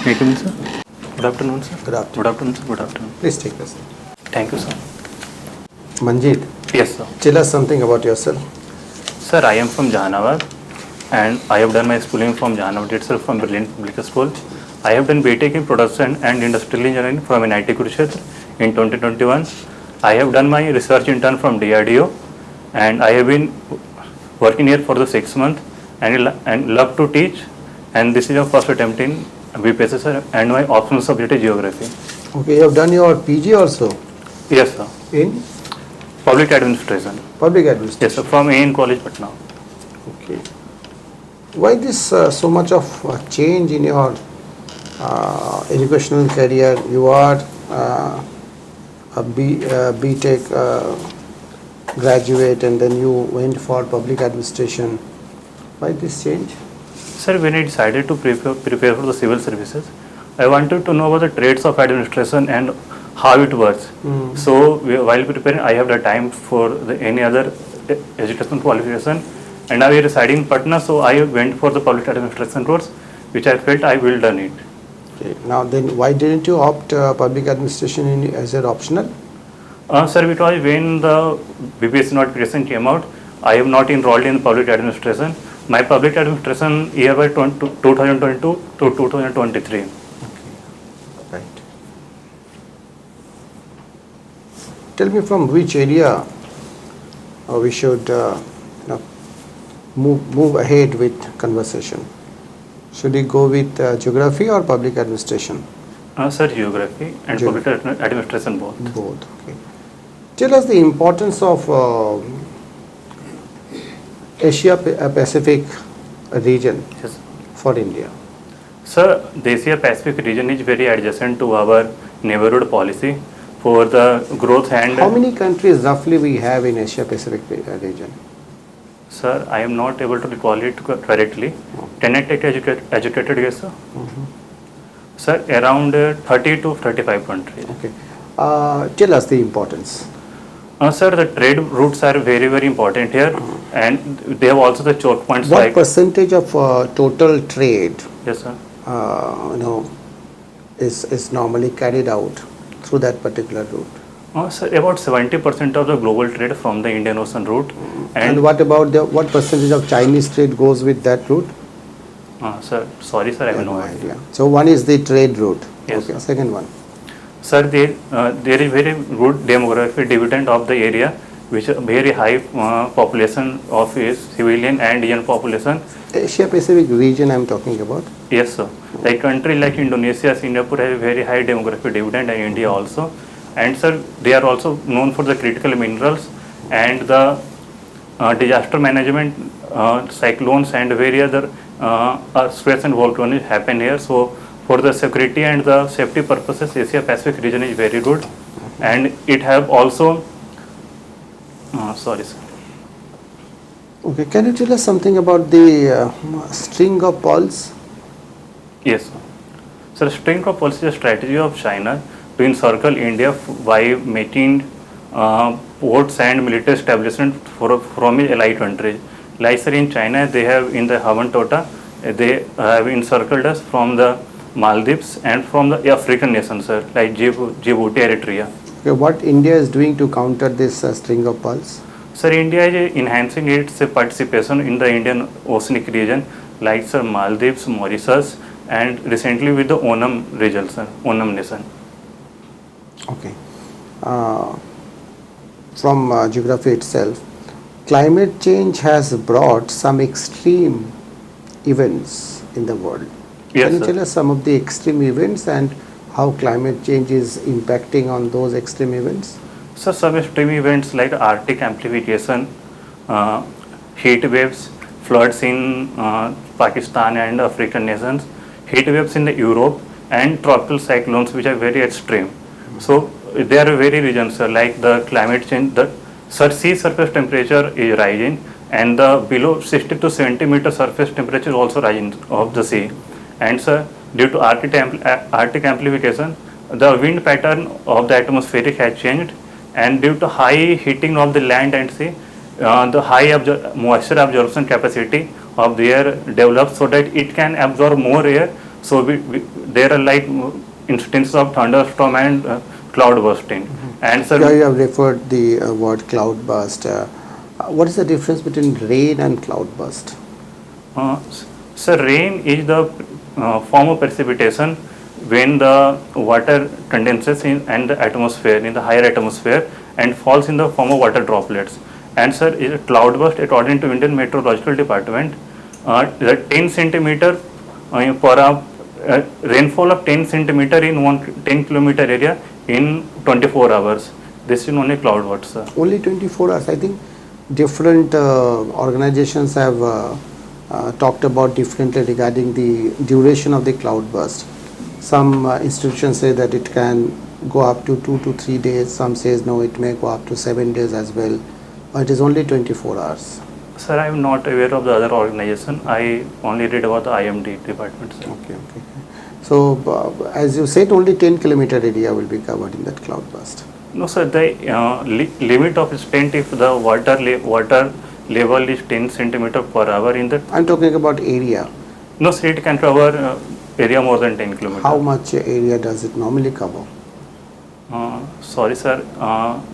Make him, sir. Good afternoon, sir. Good afternoon. Good afternoon, sir. Good afternoon. Please take this. Thank you, sir. Manjeet, Yes, sir. tell us something about yourself. Sir, I am from Jahanabad and I have done my schooling from Jahanabad itself from Brilliant Public School. I have done BTech in Production and Industrial Engineering from NIT Kurukshetra in 2021. I have done my research intern from DRDO and I have been working here for the 6 months and love to teach, and this is your first attempt in BPSC, sir, and my optional subject is Geography. Okay, you have done your PG also Yes, sir. in Public Administration. public administration. Yes, sir. From AN College, Patna. Okay. Why this so much of change in your educational career? You are a BTech graduate and then you went for public administration. Why this change? Sir, when I decided to prepare for the civil services, I wanted to know about the traits of administration and how it works. So while preparing, I have the time for any other education qualification, and I was residing in Patna, so I went for the public administration course, which I felt I will done it. Okay. Now then, why didn't you opt public administration as an optional? Sir, because when the BPSC notification came out, I am not enrolled in public administration. My public administration year by 2022 to 2023. Right. Tell me from which area we should move ahead with conversation. Should we go with geography or public administration? Sir, Geography and public administration both. Both. Okay. Tell us the importance of Asia Pacific region Yes. for India. Sir, the Asia Pacific region is very adjacent to our neighborhood policy for the growth and... How many countries roughly we have in Asia Pacific region? Sir, I am not able to recall it correctly. Can I take educated guess, sir? Sir, around 30 to 35 countries. Okay. Tell us the importance. Sir, the trade routes are very, very important here, and they have also the choke points What like... percentage of total trade, Yes, sir. is normally carried out through that particular route? Sir, about 70% of the global trade from the Indian Ocean route. And what about what percentage of Chinese trade goes with that route? Sir, sorry, sir, I have no idea. So one is the trade route. Yes, Okay. sir. Second one. Sir, there is very good demographic dividend of the area, which is very high population of civilian and young population. Asia Pacific region I'm talking about. Yes, sir. Like country like Indonesia, Singapore have very high demographic dividend, and India also. And sir, they are also known for the critical minerals and the disaster management, cyclones and various other earthquakes and volcanoes happen here. So for the security and the safety purposes, Asia Pacific region is very good, and it have also sorry, sir. Okay. Can you tell us something about the string of pearls? Yes, sir. Sir, string of pearls is a strategy of China to encircle India by making ports and military establishment from allied countries. Like sir, in China, they have in the Havantota, they have encircled us from the Maldives and from the African nations, sir, like Djibouti, Eritrea. Okay. What India is doing to counter this string of pearls? Sir, India is enhancing its participation in the Indian Oceanic region, like sir, Maldives, Mauritius, and recently with the Onam region, sir, Onam nation. Okay. From geography itself, climate change has brought some extreme events in the world. Yes, Can you sir. tell us some of the extreme events and how climate change is impacting on those extreme events? So some extreme events like Arctic amplification, heat waves, floods in Pakistan and African nations, heat waves in the Europe, and tropical cyclones which are very extreme. So there are very regions like the climate change, the sea surface temperature is rising, and the below 60 to 70 meter surface temperature is also rising of the sea. And sir, due to Arctic amplification, the wind pattern of the atmospheric has changed, and due to high heating of the land and sea, the high moisture absorption capacity of the air develops so that it can absorb more air. So there are like instances of thunderstorm and cloud bursting. And sir, Yeah, you have referred the word cloud burst. What is the difference between rain and cloud burst? sir, rain is the form of precipitation when the water condenses in the atmosphere, in the higher atmosphere, and falls in the form of water droplets. And sir, is a cloud burst, according to Indian Meteorological Department, the 10 centimeter per hour, rainfall of 10 centimeter in 10 kilometer area in 24 hours. This is only cloud burst, sir. Only 24 hours. I think different organizations have talked about differently regarding the duration of the cloud burst. Some institutions say that it can go up to 2 to 3 days. Some says no, it may go up to 7 days as well. It is only 24 hours. Sir, I am not aware of the other organization. I only read about the IMD department, sir. Okay. So, as you said, only 10 kilometer area will be covered in that cloud burst. No, sir, the limit of extent if the water level is 10 centimeter per hour in the. I'm talking about area. No, sir, it can cover area more than 10 kilometers. How much area does it normally cover? Sorry, sir,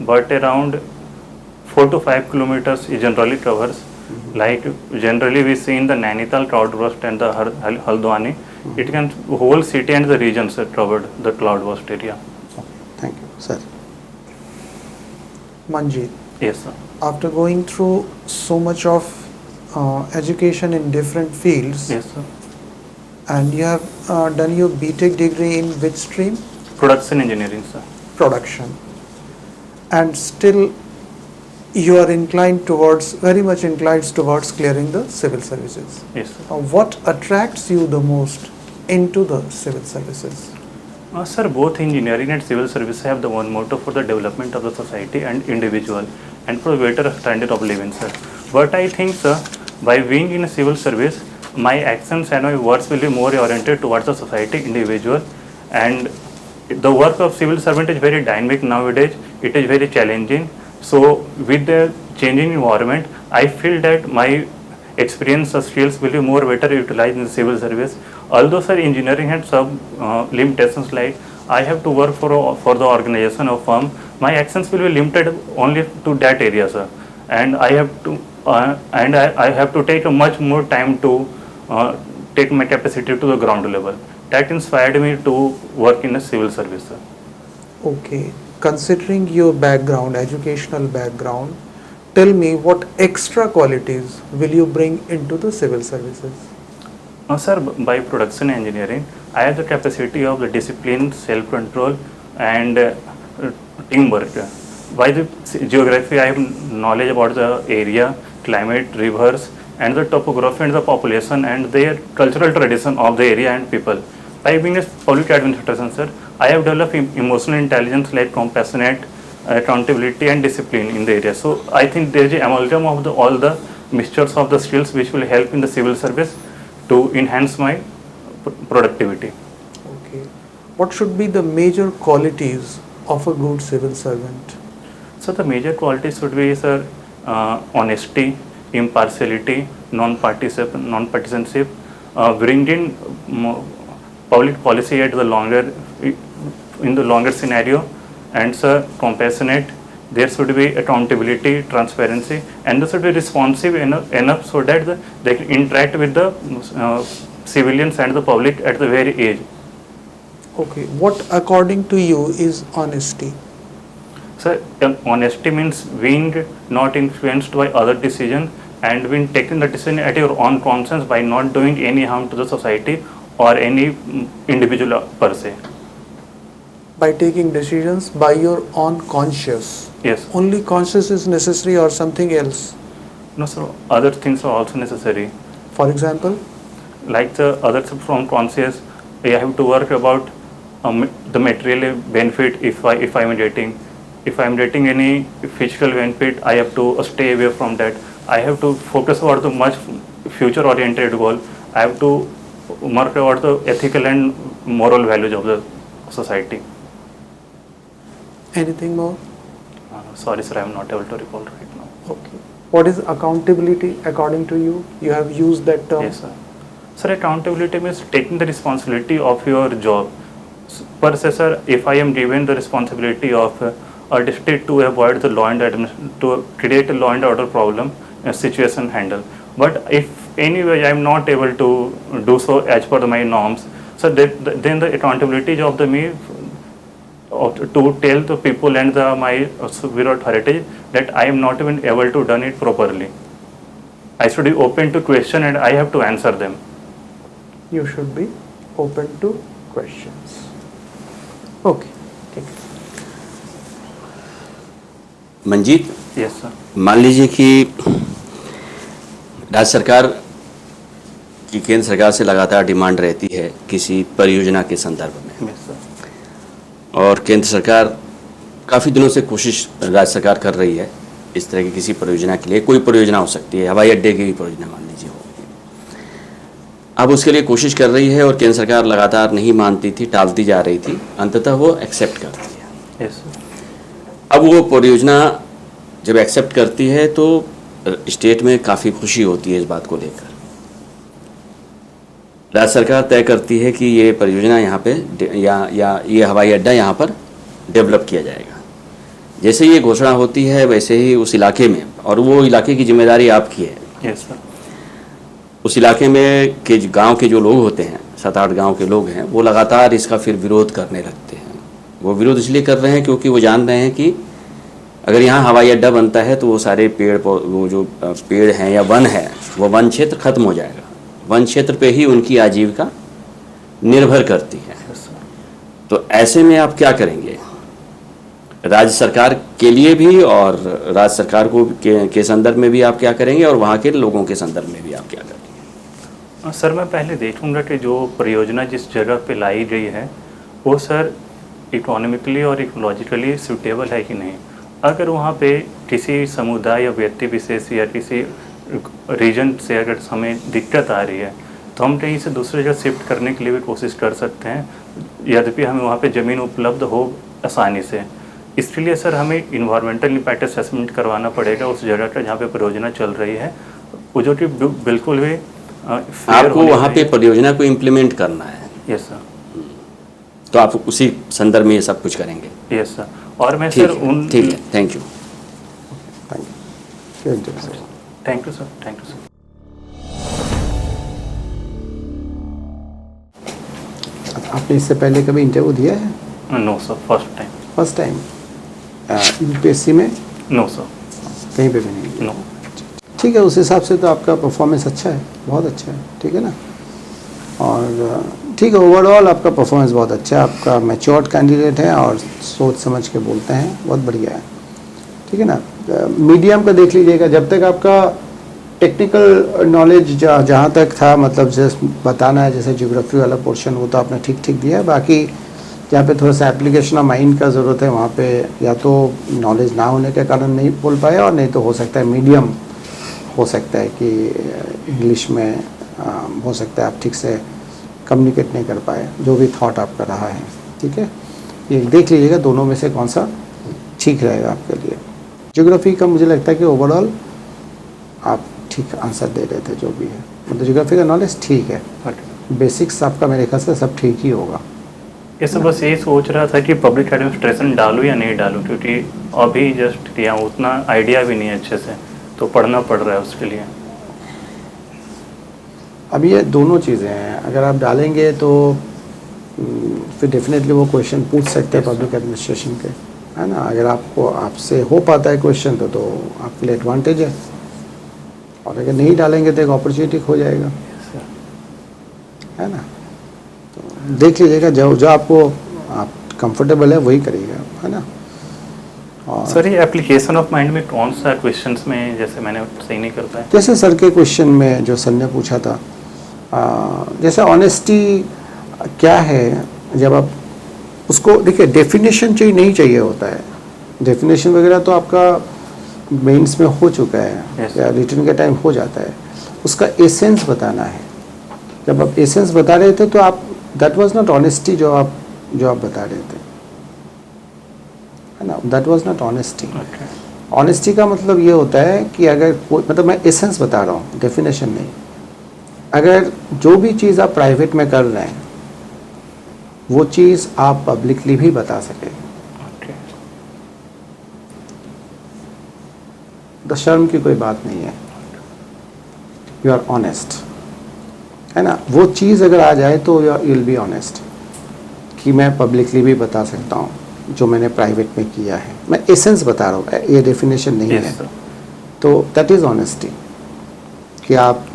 but around 4 to 5 kilometers it generally covers. Like generally we see in the Nainital cloud burst and the Haldwani, it can whole city and the regions are covered the cloud burst area. Thank you, sir. Manjeet, Yes, sir. after going through so much of education in different fields, Yes, sir. and you have done your BTech degree in which stream? Production engineering, sir. Production. And still you are very much inclined towards clearing the civil services. Yes, sir. What attracts you the most into the civil services? Sir, both engineering and civil service have the one motto for the development of the society and individual and for better standard of living, sir. But I think, sir, by being in a civil service, my actions and my words will be more oriented towards the society, individual, and the work of civil servant is very dynamic nowadays. It is very challenging. So with the changing environment, I feel that my experience or skills will be more better utilized in the civil service. Although, sir, engineering had some limitations, like I have to work for the organization or firm, my actions will be limited only to that area, sir. And I have to take a much more time to take my capacity to the ground level. That inspired me to work in a civil service, sir. Okay. Considering your background, educational background, tell me what extra qualities will you bring into the civil services? Sir, by production engineering, I have the capacity of the discipline, self-control, and teamwork. By the geography, I have knowledge about the area, climate, rivers, and the topography and the population and their cultural tradition of the area and people. By being a public administration, sir, I have developed emotional intelligence like compassionate, accountability, and discipline in the area. So I think there is an amalgam of all the mixtures of the skills which will help in the civil service to enhance my productivity. Okay. What should be the major qualities of a good civil servant? So the major qualities should be, sir, honesty, impartiality, non-partisanship, bringing public policy in the longer scenario, and, sir, compassionate. There should be accountability, transparency, and they should be responsive enough so that they can interact with the civilians and the public at the very age. Okay. What according to you is honesty? So honesty means being not influenced by other decisions and being taking the decision at your own conscience by not doing any harm to the society or any individual per se. By taking decisions by your own conscience. Yes. Only conscience is necessary or something else? No, sir. Other things are also necessary. For example? Like the other from conscious, I have to work about the material benefit if I am getting. If I am getting any physical benefit, I have to stay away from that. I have to focus about the much future-oriented goal. I have to work about the ethical and moral values of the society. Anything more? Sorry, sir, I am not able to recall right now. Okay. What is accountability according to you? You have used that term. Yes, sir. Sir, accountability means taking the responsibility of your job. Per se, sir, if I am given the responsibility of a district to avoid the law and to create a law and order problem, a situation handle. But if anyway I am not able to do so as per my norms, so then the accountability of the me to tell the people and my superior authority that I am not even able to done it properly. I should be open to question and I have to answer them. You should be open to questions. Okay, ठीक है. Manjeet, Yes, sir. मान लीजिए कि राज्य सरकार की केंद्र सरकार से लगातार डिमांड रहती है किसी परियोजना के संदर्भ में, Yes, sir. और केंद्र सरकार काफ़ी दिनों से कोशिश राज्य सरकार कर रही है इस तरह की किसी परियोजना के लिए. कोई परियोजना हो सकती है, हवाई अड्डे की भी परियोजना मान लीजिए हो, अब उसके लिए कोशिश कर रही है और केंद्र सरकार लगातार नहीं मानती थी, टालती जा रही थी, अंततः वो एक्सेप्ट करती है. Yes, sir. अब वो परियोजना जब एक्सेप्ट करती है तो स्टेट में काफ़ी खुशी होती है इस बात को लेकर. राज्य सरकार तय करती है कि ये परियोजना यहाँ पे या ये हवाई अड्डा यहाँ पर डेवलप किया जाएगा. जैसे ये घोषणा होती है वैसे ही उस इलाके में, और वो इलाके की जिम्मेदारी आपकी है, Yes, sir. उस इलाके में के गांव के जो लोग होते हैं, 7-8 गांव के लोग हैं, वो लगातार इसका फिर विरोध करने लगते हैं. वो विरोध इसलिए कर रहे हैं क्योंकि वो जान रहे हैं कि अगर यहाँ हवाई अड्डा बनता है तो वो सारे वो जो पेड़ हैं या वन है, वो वन क्षेत्र खत्म हो जाएगा. वन क्षेत्र पे ही उनकी आजीविका निर्भर करती है. Yes, sir. तो ऐसे में आप क्या करेंगे? राज्य सरकार के लिए भी और राज्य सरकार को के संदर्भ में भी आप क्या करेंगे, और वहाँ के लोगों के संदर्भ में भी आप क्या करेंगे? सर, मैं पहले देखूंगा कि जो परियोजना जिस जगह पे लाई गई है वो सर इकोनॉमिकली और इकोलॉजिकली सूटेबल है कि नहीं. अगर वहाँ पे किसी समुदाय या व्यक्ति विशेष या किसी रीजन से अगर हमें दिक्कत आ रही है तो हम कहीं से दूसरे जगह शिफ्ट करने के लिए भी कोशिश कर सकते हैं, यद्यपि हमें वहाँ पे ज़मीन उपलब्ध हो आसानी से. इसके लिए सर हमें इन्वायरमेंटल इम्पैक्ट असेसमेंट करवाना पड़ेगा उस जगह का जहाँ पे परियोजना चल रही है, वो जो कि बिल्कुल भी आपको वहाँ पे परियोजना को इम्प्लीमेंट करना है. Yes sir. तो आप उसी संदर्भ में ये सब कुछ करेंगे. Yes sir. और मैं ठीक सर है, ठीक है, thank you. Thank you sir. Thank you sir. Thank you sir. आपने इससे पहले कभी इंटरव्यू दिया है? No sir, first time. First time UPSC में? No sir. कहीं पे भी नहीं? नो. ठीक है, उस हिसाब से तो आपका परफॉर्मेंस अच्छा है, बहुत अच्छा है, ठीक है ना. और ठीक है, ओवरऑल आपका परफॉर्मेंस बहुत अच्छा है, आपका मैच्योर्ड कैंडिडेट है और सोच समझ के बोलते हैं, बहुत बढ़िया है, ठीक है ना. मीडियम का देख लीजिएगा, जब तक आपका टेक्निकल नॉलेज जहाँ तक था, मतलब जैसे बताना है, जैसे ज्योग्राफी वाला पोर्शन वो तो आपने ठीक ठीक दिया है. बाकी जहाँ पे थोड़ा सा एप्लीकेशन ऑफ माइंड का ज़रूरत है वहाँ पे या तो नॉलेज ना होने के कारण नहीं बोल पाए, और नहीं तो हो सकता है मीडियम हो सकता है कि इंग्लिश में हो सकता है आप ठीक से कम्युनिकेट नहीं कर पाए, जो भी थॉट आपका रहा है, ठीक है. ये देख लीजिएगा दोनों में से कौन सा ठीक रहेगा आपके लिए. ज्योग्राफी का मुझे लगता है कि ओवरऑल आप ठीक आंसर दे रहे थे, जो भी है, मतलब ज्योग्राफी का नॉलेज ठीक है, बेसिक्स आपका मेरे ख्याल से सब ठीक ही होगा. ये सब बस यही सोच रहा था कि पब्लिक एडमिनिस्ट्रेशन डालूं या नहीं डालूं, क्योंकि अभी जस्ट किया, उतना आइडिया भी नहीं है अच्छे से, तो पढ़ना पड़ रहा है उसके लिए. अब ये दोनों चीज़ें हैं, अगर आप डालेंगे तो फिर डेफिनेटली वो क्वेश्चन पूछ सकते हैं पब्लिक एडमिनिस्ट्रेशन के, है ना. अगर आपको आपसे हो पाता है क्वेश्चन तो आपके लिए एडवांटेज है, और अगर नहीं डालेंगे तो एक अपॉर्चुनिटी खो जाएगा, है ना. तो देख लीजिएगा जो आपको आप कंफर्टेबल है वही करिएगा, है ना. और सर, ये एप्लीकेशन ऑफ माइंड में कौन सा क्वेश्चंस में जैसे मैंने सही नहीं कर पाया? जैसे सर के क्वेश्चन में जो सर ने पूछा था, जैसे ऑनेस्टी क्या है, जब आप उसको देखिए, डेफिनेशन चाहिए नहीं चाहिए होता है. डेफिनेशन वगैरह तो आपका मेंस में हो चुका है, Yes. या रिटर्न के टाइम हो जाता है. उसका एसेंस बताना है. जब आप एसेंस बता रहे थे तो आप दैट वाज नॉट ऑनेस्टी, जो आप बता रहे थे, है ना. That was not honesty. Okay. Honesty का मतलब ये होता है कि अगर कोई, मतलब मैं एसेंस बता रहा हूँ, डेफिनेशन नहीं. अगर जो भी चीज़ आप प्राइवेट में कर रहे हैं वो चीज़ आप पब्लिकली भी बता सकें, ओके, तो शर्म की कोई बात नहीं है, यू आर ऑनेस्ट, है ना। वो चीज़ अगर आ जाए तो यू विल बी ऑनेस्ट कि मैं पब्लिकली भी बता सकता हूँ जो मैंने प्राइवेट में किया है, मैं एसेंस बता रहा हूँ, ये डेफिनेशन नहीं यस है। सर, तो दैट इज़ ऑनेस्टी कि आप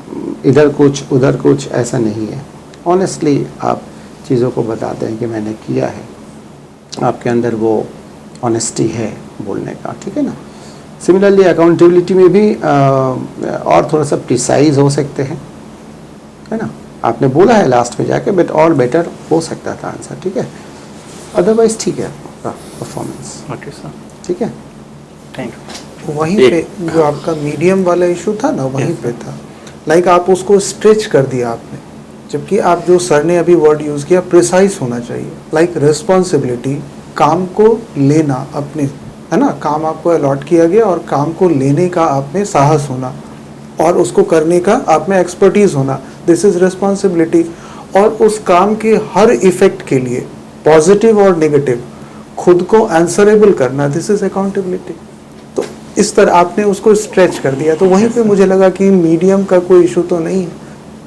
इधर कुछ उधर कुछ ऐसा नहीं है, ऑनेस्टली आप चीज़ों को बताते हैं कि मैंने किया है, आपके अंदर वो ऑनेस्टी है बोलने का, ठीक है ना। सिमिलरली अकाउंटेबिलिटी में भी और थोड़ा सा प्रिसाइज हो सकते हैं, है ना। आपने बोला है लास्ट में जाके, बट और बेटर हो सकता था आंसर, ठीक है। अदरवाइज ठीक है आपका परफॉर्मेंस, ओके सर, ठीक है। Thank you. वहीं एक- पे जो आपका मीडियम वाला इशू था ना, वहीं Yes, पे था। लाइक आप उसको स्ट्रेच कर दिया आपने, जबकि आप जो सर ने अभी वर्ड यूज़ किया प्रिसाइज होना चाहिए। लाइक रिस्पॉन्सिबिलिटी, काम को लेना अपने, है ना, काम आपको अलॉट किया गया और काम को लेने का आप में साहस होना और उसको करने का आप में एक्सपर्टीज होना, दिस इज रिस्पॉन्सिबिलिटी। और उस काम के हर इफेक्ट के लिए पॉजिटिव और नेगेटिव खुद को आंसरेबल करना, दिस इज अकाउंटेबिलिटी। तो इस तरह आपने उसको स्ट्रेच कर दिया, तो वहीं पे मुझे लगा कि मीडियम का कोई इशू तो नहीं है,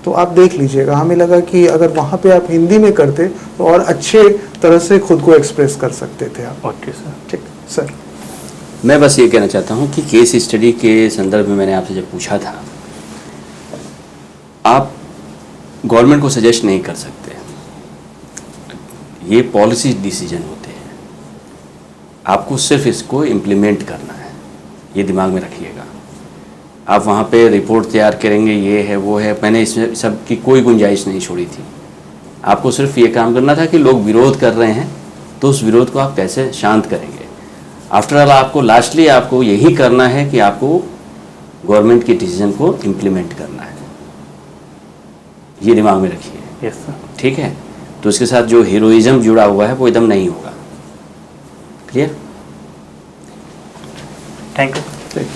तो आप देख लीजिएगा। हमें लगा कि अगर वहाँ पे आप हिंदी में करते तो और अच्छे तरह से खुद को एक्सप्रेस कर सकते थे आप। ओके सर, ठीक सर। मैं बस ये कहना चाहता हूँ कि केस स्टडी के संदर्भ में मैंने आपसे जब पूछा था, आप गवर्नमेंट को सजेस्ट नहीं कर सकते, ये पॉलिसी डिसीजन होते हैं, आपको सिर्फ इसको इम्प्लीमेंट करना है, ये दिमाग में रखिएगा। आप वहाँ पे रिपोर्ट तैयार करेंगे, ये है वो है, मैंने इसमें सब की कोई गुंजाइश नहीं छोड़ी थी। आपको सिर्फ ये काम करना था कि लोग विरोध कर रहे हैं तो उस विरोध को आप कैसे शांत करेंगे। आफ्टर ऑल आपको लास्टली आपको यही करना है कि आपको गवर्नमेंट के डिसीजन को इम्प्लीमेंट करना है, ये दिमाग में रखिए, यस सर, ठीक है। तो इसके साथ जो हीरोइज्म जुड़ा हुआ है वो एकदम नहीं होगा। क्लियर? Thank you. ठीक।